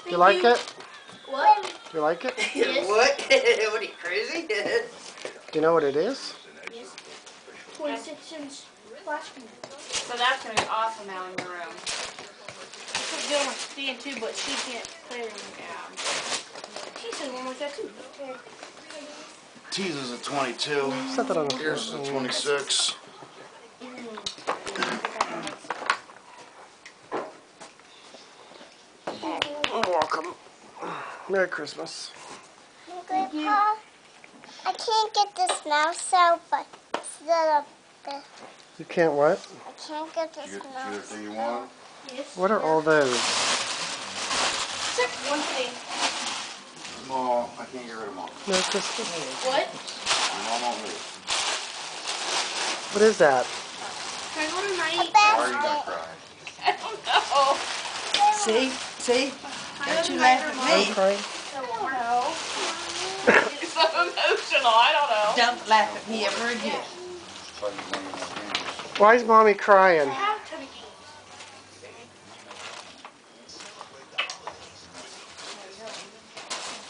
You like it? What? You like it? Yes. What? What are you, crazy? Do you know what it is? Yes. 26-inch flash screen. So that's going to be awesome now in your room. It's good on my stand too, but she can't play with it. Yeah. She said one like that too. T's is a 22. Set that on the Yours is a 26. Welcome. Merry Christmas. Grandpa, I can't get this mouse out, but instead of this, You can't what? I can't get this You get the mouse. thing you want? Yes. What are all those? Check one thing. Small. I can't get rid of them all. Merry Christmas. What? Your mom won't move. What is that? Can I go to A my Why are you gonna basket. cry? I don't know. See? See? I Don't don't you laugh at I'm me. crying. It's so emotional. I don't know. Don't laugh at me ever again. It's like you're playing more games. Why is mommy crying? I have Tubby King.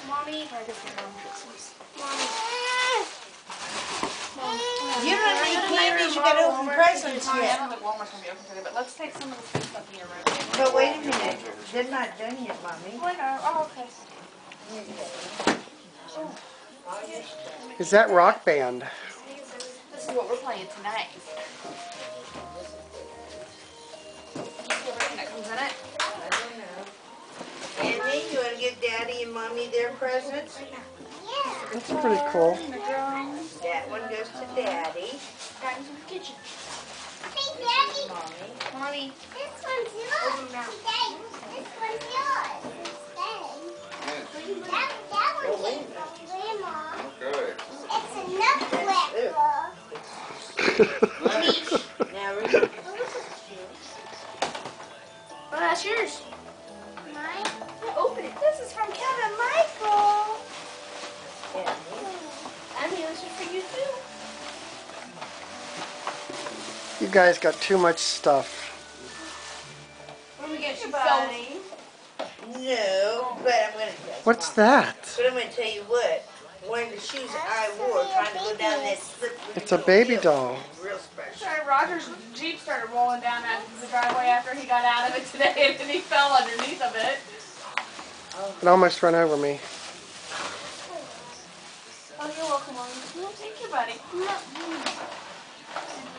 Mommy. You don't need candies, you gotta open presents I yet. don't think Walmart's going to be open today, but let's take some of the sweet stuff in your room. But wait a minute, they're not done yet, Mommy. Oh, I know. Oh, okay. Is that Rock Band? This is what we're playing tonight. Everything that comes in it. Andy, you wanna give Daddy and Mommy their presents? That's pretty cool. That one goes to Daddy. Daddy's in the kitchen. Hey, Daddy, Mommy. Mommy. this one's yours. Daddy, this one's yours. That one came from Grandma. Okay. It's enough left. Now, remember, Oh, that's yours. Mine? Open it. This is from Kevin Michael. I mean, this is for you too. You guys got too much stuff. What do we get you, Buddy. no, but I'm gonna. What's that? But I'm gonna tell you what. One of the shoes that I wore trying to go down that slippery. It's a baby doll. Real special. Sorry, Roger's Jeep started rolling down the driveway after he got out of it today, and then he fell underneath of it. It almost ran over me. Oh, you're welcome, Mommy. Thank you, buddy. I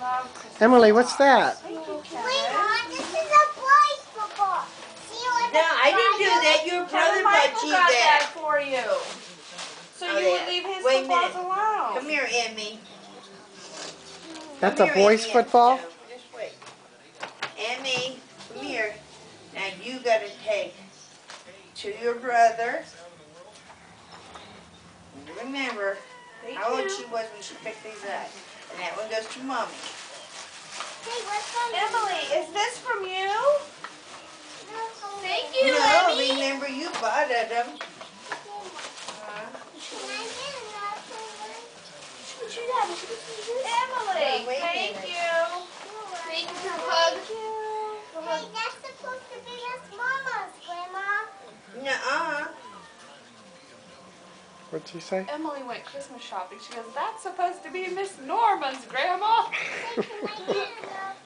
love Christmas. Emily, what's that? Thank you, Kevin. Grandma, this is a boy's football. See what No, I didn't do that. Your brother Kevin bought Michael you got that. that for you. So Oh, you yeah. would leave his Wait a footballs minute. alone. Come here, Emmy. That's Come a here, boy's Emmy. football? No, just wait. Emmy, come here. Now you gotta take to your brother. Remember how old she was when she picked these up. And that one goes to Mommy. Hey, what's from Emily, is this from you? Thank you, No, Emmy. remember you bought them. Can I get another one? Emily, Wait a thank minute. you. Thank you for the hug. Hey, that's supposed to be Miss Mama's, Grandma. Nuh-uh. What'd she say? Emily went Christmas shopping. She goes, that's supposed to be Miss Norma's, Grandma. Can I get another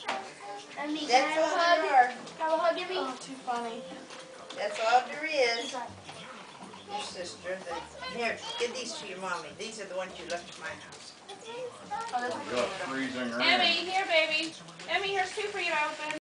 present? Emmy, can I That's have a all hug? there are. Have a hug, Emmy? Oh, too funny. That's all there is. Your sister. Here, give these to your Mommy. These are the ones you left at my house. Oh, this is Got freezing rain. Emmy, here, baby. Emmy, here's two for you to open.